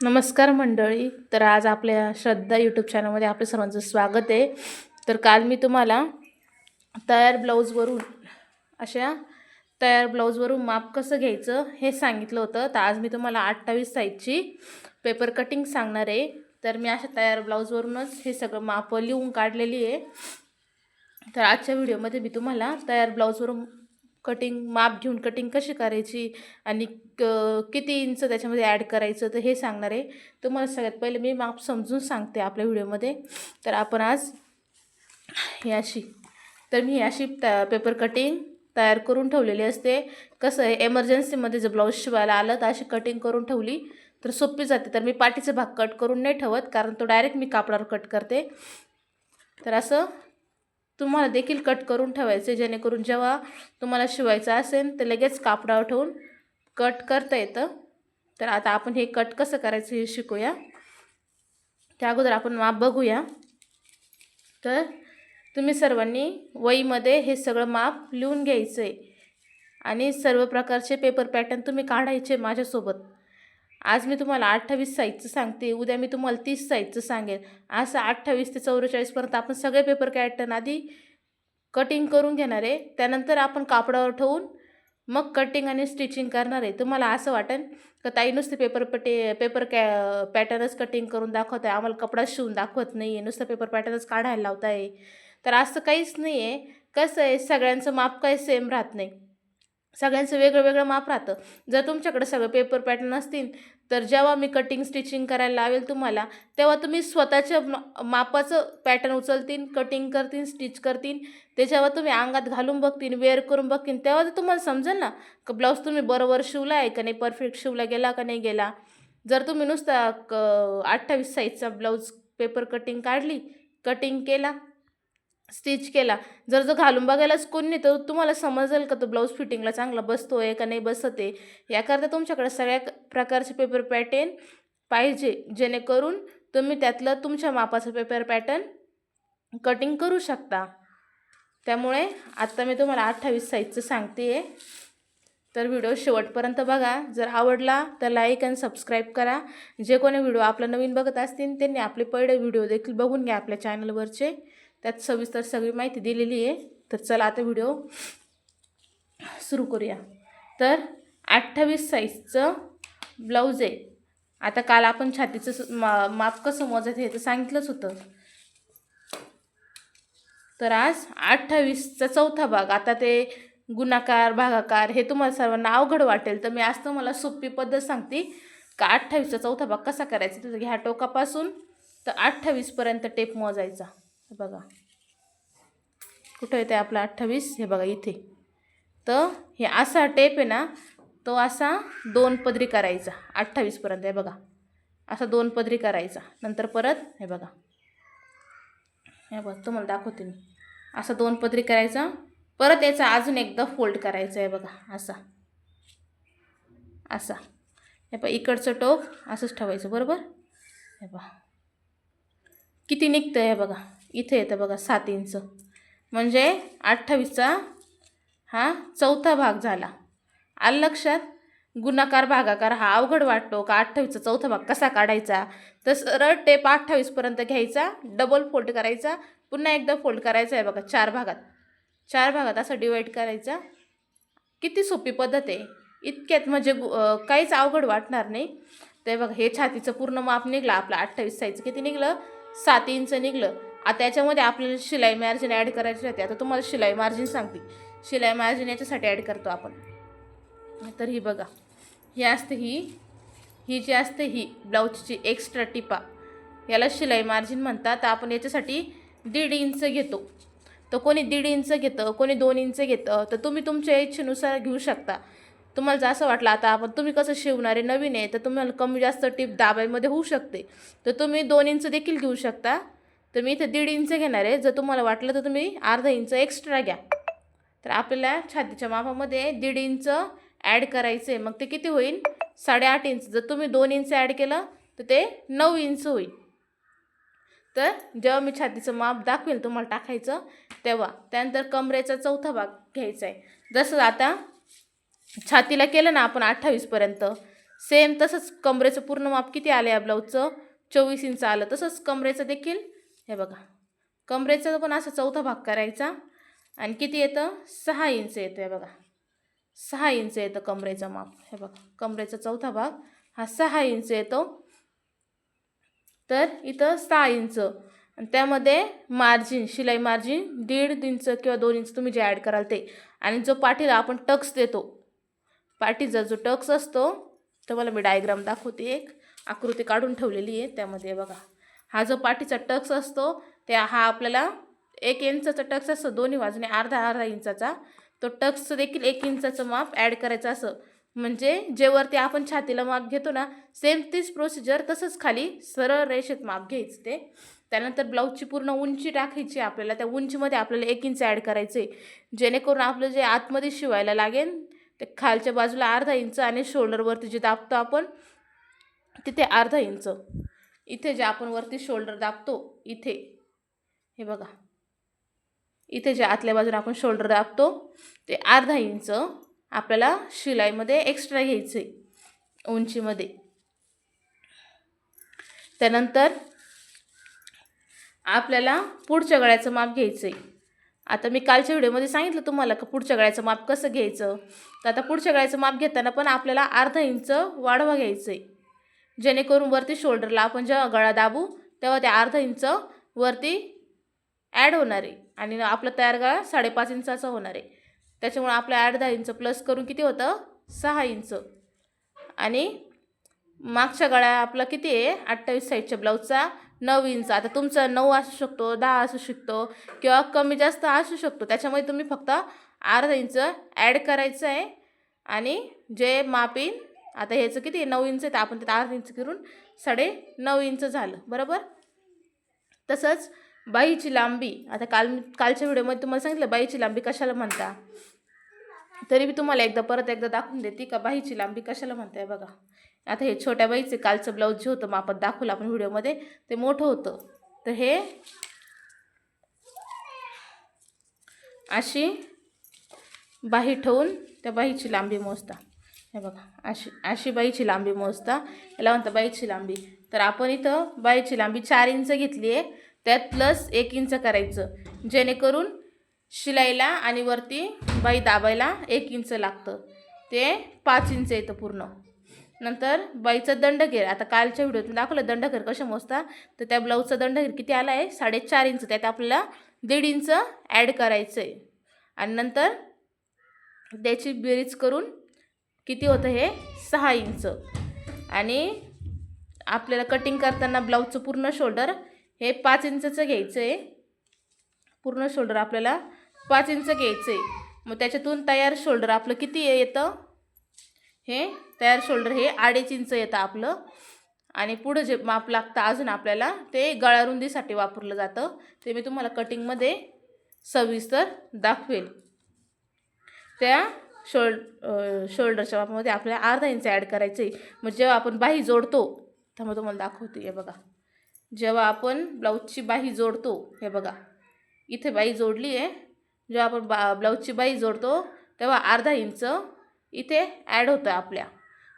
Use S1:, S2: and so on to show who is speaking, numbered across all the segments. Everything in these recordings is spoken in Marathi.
S1: नमस्कार मंडळी. तर आज आपल्या श्रद्धा यूट्यूब चॅनलमध्ये आपल्या सर्वांचं स्वागत आहे. तर काल मी तुम्हाला तयार ब्लाऊजवरून तयार ब्लाऊजवरून माप कसं घ्यायचं हे सांगितलं होतं. तर आज मी तुम्हाला 28 साईजची पेपर कटिंग सांगणार आहे. तर मी अशा तयार ब्लाऊजवरूनच हे सगळं माप लिहून काढलेली आहे. तर आजच्या व्हिडिओमध्ये मी तुम्हाला तयार ब्लाऊजवरून माप घेऊन कटिंग कशी करायची आणि किती इंच त्याच्यामध्ये ॲड करायचं तर हे सांगणार आहे. तुम्हाला सगळ्यात पहिले मी माप समजून सांगते आपल्या व्हिडिओमध्ये. तर आपण आज मी ही अशी पेपर कटिंग तयार करून ठेवलेली असते. कसं आहे, एमर्जन्सीमध्ये जर ब्लाऊज शिवायला आलं तर अशी कटिंग करून ठेवली तर सोपी जाते. तर मी पाठीचा भाग कट करून नाही ठेवत, कारण तो डायरेक्ट मी कापडावर कट करते. तर असं तुम्हाला देखील कट करून ठेवायचे, जेणेकरून जेव्हा तुम्हाला शिवायचं असेल तर लगेच कापडावर ठेवून कट करता येतं. तर आता आपण हे कट कसं करायचं हे शिकूया. त्या अगोदर आपण माप बघूया. तर तुम्ही सर्वांनी वहीमध्ये हे सगळं माप लिहून घ्यायचं आहे आणि सर्व प्रकारचे पेपर पॅटर्न तुम्ही काढायचे माझ्यासोबत. आज मी तुम्हाला 28 साईजचं सांगते, उद्या मी तुम्हाला 30 साईजचं सांगेन. असं 28 ते 44पर्यंत आपण सगळे पेपर पॅटर्न आधी कटिंग करून घेणार आहे. त्यानंतर आपण कापडावर ठेवून मग कटिंग आणि स्टिचिंग करणार आहे. तुम्हाला असं वाटेल का ताई नुसते पॅटर्नच कटिंग करून दाखवत आहे, आम्हाला कपडा शिवून दाखवत नाही आहे, नुसतं पेपर पॅटर्नच काढायला लावत आहे. तर असं काहीच नाही आहे. कसं आहे, सगळ्यांचं माप काही सेम राहत नाही, सगळ्यांचं वेगळं वेगळं माप राहतं. जर तुमच्याकडे सगळं पेपर पॅटर्न असतील तर जेव्हा मी कटिंग स्टिचिंग करायला लावेल तुम्हाला, तेव्हा तुम्ही स्वतःच्या मापाचं पॅटर्न उचलतील, कटिंग करतील, स्टिच करतील. ते जेव्हा तुम्ही अंगात घालून बघतील, वेअर करून बघतील, तेव्हा तर तुम्हाला समजेल ना का ब्लाऊज तुम्ही बरोबर शिवला आहे का नाही, परफेक्ट शिवला गेला का नाही गेला. जर तुम्ही नुसता 28 साईजचा ब्लाऊज पेपर कटिंग काढली, कटिंग केला, स्टिच केला, जर घालून बघायलाच कोण नाही तर तुम्हाला समजेल का तो ब्लाऊज फिटिंगला चांगला बसतो आहे का नाही बसत आहे. याकरता तुमच्याकडे सगळ्या प्रकारचे पेपर पॅटर्न पाहिजे, जेणेकरून तुम्ही त्यातलं तुमच्या मापाचं पेपर पॅटर्न कटिंग करू शकता. त्यामुळे आत्ता मी तुम्हाला 28 साईजचं सांगते आहे. तर व्हिडिओ शेवटपर्यंत बघा. जर आवडला तर लाईक आणि सबस्क्राईब करा. जे कोणी व्हिडिओ आपला नवीन बघत असतील त्यांनी आपले पहिले व्हिडिओ देखील बघून घ्या आपल्या चॅनलवरचे, त्यात सविस्तर सगळी माहिती दिलेली आहे. तर चला आता व्हिडिओ सुरू करूया. तर 28 साईजचं ब्लाऊज आहे. आता काल आपण छातीचं माप कसं मोजायचं हे तर सांगितलंच होतं. तर आज 28चा चौथा भाग. आता ते गुणाकार भागाकार हे तुम्हाला सर्वांना अवघड वाटेल, तर मी आज तुम्हाला सोपी पद्धत सांगते का 28चा चौथा भाग कसा करायचा. तर ह्या टोकापासून तर 28पर्यंत टेप मोजायचा. बघा कुठं येते आपला 28, हे बघा इथे. तर हे असा टेप आहे ना, तो असा 2 पदरी करायचा 28पर्यंत. हे बघा असा 2 पदरी करायचा. नंतर परत हे बघा तुम्हाला दाखवते मी. असा 2 पदरी करायचा, परत याचा अजून एकदा फोल्ड करायचा आहे बघा असा. हे इकडचं टोक असंच ठेवायचं, बरोबर. हे बघा किती निघतं आहे बघा. इथे येतं बघा 7 इंच, म्हणजे 28चा हा चौथा भाग झाला. आलं लक्षात. गुणाकार भागाकार हा अवघड वाटतो का 28चा चौथा भाग कसा काढायचा. तर सरळ टेप 28पर्यंत घ्यायचा, डबल फोल्ड करायचा, पुन्हा एकदा फोल्ड करायचा आहे बघा. 4 भागात असं डिवाईड करायचा. किती सोपी पद्धत आहे, इतक्यात म्हणजे काहीच अवघड वाटणार नाही. तर बघा हे छातीचं पूर्ण माप निघलं आपलं. 28 साईजचं किती निघलं, 7 इंच निघलं. आता याच्यामध्ये आपल्याला शिलाई मार्जिन ॲड करायची राहते. आता तुम्हाला शिलाई मार्जिन सांगते. शिलाई मार्जिन याच्यासाठी ॲड करतो आपण. तर ही बघा, ही असते ही जी असते ही ब्लाऊजची एक्स्ट्रा टिपा, याला शिलाई मार्जिन म्हणतात. तर आपण याच्यासाठी 1.5 इंच घेतो. तर कोणी 1.5 इंच घेतं, कोणी 2 इंच घेतं. तर तुम्ही तुमच्या इच्छेनुसार घेऊ शकता. तुम्हाला जर असं वाटलं, आता तुम्ही कसं शिवणारे नवीन आहे तर तुम्हाला कमी जास्त टिप दाबायमध्ये होऊ शकते, तर तुम्ही 2 इंच देखील घेऊ शकता. तर मी इथे 1.5 इंच घेणार आहे. जर तुम्हाला वाटलं तर तुम्ही अर्धा इंच एक्स्ट्रा घ्या. तर आपल्याला छातीच्या मापामध्ये 1.5 इंच ॲड करायचं आहे. मग ते किती होईल, 8.5 इंच. जर तुम्ही 2 इंच ॲड केलं तर ते 9 इंच होईल. तर जेव्हा मी छातीचं माप दाखवेल तुम्हाला टाकायचं तेव्हा. त्यानंतर कमरेचा चौथा भाग घ्यायचा आहे. जसं आता छातीला केलं ना आपण 28पर्यंत, सेम तसंच कमरेचं पूर्ण माप किती आलं या ब्लाऊजचं 24 इंच आलं. तसंच कमरेचं देखील हे बघा, कमरेचं पण असं चौथा भाग करायचा आणि किती येतं 6 इंच येतं. हे बघा 6 इंच येतं कमरेचं माप. हे बघा कमरेचा चौथा भाग हा 6 इंच येतो. तर इथं 6 इंच आणि त्यामध्ये मार्जिन, शिलाई मार्जिन 1.5 इंच किंवा 2 इंच तुम्ही जे ॲड कराल ते. आणि जो पाठीला आपण टक्स देतो, पाठीचा जो टक्स असतो, तुम्हाला मी डायग्राम दाखवते, एक आकृती काढून ठेवलेली आहे त्यामध्ये बघा. हा जो पाठीचा टक्स असतो त्या हा आपल्याला 1 इंचाचा टक्स असतो, दोन्ही बाजूने अर्धा इंचाचा. तो टक्स देखील 1 इंचाचं माप ॲड करायचं असं. म्हणजे जे वरती आपण छातीला माप घेतो ना, सेम तीच प्रोसिजर तसंच खाली सरळ रेषेत माप घ्यायचं ते. त्यानंतर ब्लाऊजची पूर्ण उंची टाकायची आपल्याला. त्या उंचीमध्ये आपल्याला 1 इंच ॲड करायचे, जेणेकरून आपलं जे आतमध्ये शिवायला लागेल ते खालच्या बाजूला अर्धा इंच आणि शोल्डरवरती जे दाबतो आपण तिथे अर्धा इंच. इथे जे आपण वरती शोल्डर दाबतो इथे हे बघा, इथे जे आतल्या बाजूला आपण शोल्डर दाबतो ते अर्धा इंच आपल्याला शिलाईमध्ये एक्स्ट्रा घ्यायचं आहे उंचीमध्ये. त्यानंतर आपल्याला पुढच्या गळ्याचं माप घ्यायचं आहे. आता मी कालच्या व्हिडिओमध्ये सांगितलं तुम्हाला का पुढच्या गळ्याचं माप कसं घ्यायचं. तर आता पुढच्या गळ्याचं माप घेताना पण आपल्याला अर्धा इंच वाढवा घ्यायचं आहे, जेणेकरून वरती शोल्डरला आपण जेव्हा गळा दाबू तेव्हा ते अर्धा इंच वरती ॲड होणार आहे आणि आपला तयार गळा 5.5 इंचाचा होणार आहे. त्याच्यामुळे आपल्या अर्धा इंच प्लस करून किती होतं 6 इंच. आणि मागच्या गळा आपला किती आहे 28 साईजच्या ब्लाऊजचा 9 इंच. आता तुमचा 9 असू शकतो, 10 असू शकतो किंवा कमी जास्त असू शकतो. त्याच्यामुळे तुम्ही फक्त अर्धा इंच ॲड करायचं आहे. आणि जे माप येईल, आता ह्याचं किती आहे 9 इंच आहे, तर आपण त्यात अर्धा इंच करून 9.5 इंच झालं बरोबर. तसंच बाहीची लांबी, आता कालच्या व्हिडिओमध्ये तुम्हाला सांगितलं बाहीची लांबी कशाला म्हणता, तरी मी तुम्हाला परत एकदा दाखवून देते का बाहीची लांबी कशाला म्हणताय बघा. आता हे छोट्या बाईचे कालचं ब्लाऊज जे होतं मापात दाखवलं आपण व्हिडिओमध्ये ते मोठं होतं. तर हे अशी बाही ठेवून त्या बाहीची लांबी मोजता. हे बघा अशी बाहीची लांबी मोजता, याला म्हणता बाहीची लांबी. तर आपण इथं बाहीची लांबी 4 इंच घेतली आहे, त्यात प्लस 1 इंच करायचं, जेणेकरून शिलाईला आणि वरती बाही दाबायला 1 इंच लागतं, ते 5 इंच येतं पूर्ण. नंतर बाईचा दंडघेर, आता कालच्या व्हिडिओतून दाखवलं दंडघेर कसं मोजता. तर त्या ब्लाऊजचा दंडघेर किती आला आहे 4.5 इंच, त्यात आपल्याला 1.5 इंच ॲड करायचं आहे. आणि नंतर त्याची बेरीज करून किती होतं हे 6 इंच. आणि आपल्याला कटिंग करताना ब्लाऊजचं पूर्ण शोल्डर हे 5 इंचचं घ्यायचं आहे. पूर्ण शोल्डर आपल्याला 5 इंच घ्यायचं आहे. मग त्याच्यातून तयार शोल्डर आपलं किती येतं, हे तयार शोल्डर हे 2.5 इंच येतं आपलं. आणि पुढं जे माप लागतं अजून आपल्याला ते गळारुंदीसाठी वापरलं जातं, ते मी तुम्हाला कटिंगमध्ये सविस्तर दाखवेल. त्या शोल्डरच्या मापामध्ये आपल्याला अर्धा इंच ॲड करायचं आहे. मग जेव्हा आपण बाही जोडतो, त्यामुळे तुम्हाला दाखवते, हे बघा जेव्हा आपण ब्लाऊजची बाही जोडतो, हे बघा इथे बाही जोडली आहे. जेव्हा आपण ब्लाऊजची बाही जोडतो तेव्हा अर्धा इंच इथे ॲड होतं आपल्या.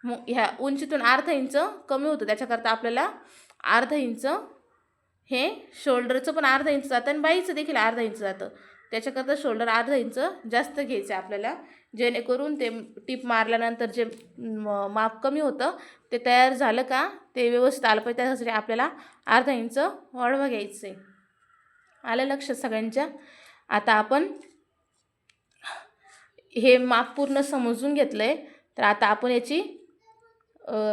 S1: मग ह्या उंचीतून अर्धा इंच कमी होतं, त्याच्याकरता आपल्याला अर्धा इंच हे शोल्डरचं पण अर्धा इंच जातं आणि बाईचं देखील अर्धा इंच जातं. त्याच्याकरता शोल्डर अर्धा इंच जास्त घ्यायचं आपल्याला, जेणेकरून ते टीप मारल्यानंतर जे माप कमी होतं ते तयार झालं का ते व्यवस्थित आलं पाहिजे, त्यासाठी आपल्याला अर्धा इंच वाढवा घ्यायचं आहे. आलं लक्षात सगळ्यांच्या. आता आपण हे माप पूर्ण समजून घेतलं आहे, तर आता आपण याची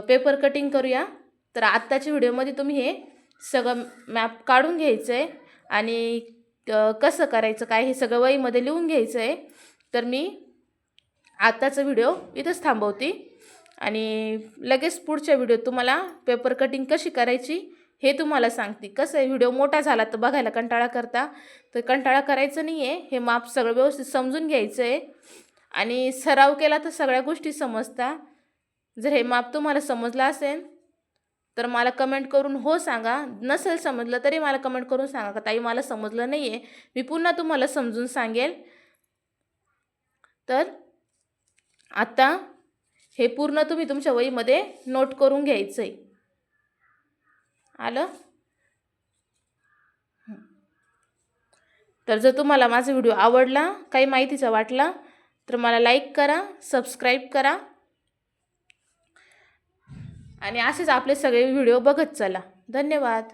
S1: पेपर कटिंग करूया. तर आत्ताच्या व्हिडिओमध्ये तुम्ही हे सगळं मॅप काढून घ्यायचं आहे आणि कसं करायचं काय हे सगळं वहीमध्ये लिहून घ्यायचं आहे. तर मी आत्ताचा व्हिडिओ इथंच थांबवते आणि लगेच पुढच्या व्हिडिओत तुम्हाला पेपर कटिंग कशी करायची हे तुम्हाला सांगते. कसं आहे, व्हिडिओ मोठा झाला तर बघायला कंटाळा करता, तर कंटाळा करायचं नाही आहे. हे माप सगळं व्यवस्थित समजून घ्यायचं आहे आणि सराव केला तर सगळ्या गोष्टी समजता. जर हे माप तुम्हाला समजलं असेल तर मला कमेंट करून हो सांगा. नसेल समजलं तरी मला कमेंट करून सांगा का ताई मला समजलं नाही आहे, मी पुन्हा तुम्हाला समजून सांगेल. तर आता हे पूर्ण तुम्ही तुमच्या वहीमध्ये नोट करून घ्यायचं आहे. आलं? तर जर तुम्हाला माझा व्हिडिओ आवडला, काही माहितीचा वाटला, तर मला लाईक करा, सबस्क्राईब करा आणि असेच आपले सगळे व्हिडिओ बघत चला. धन्यवाद.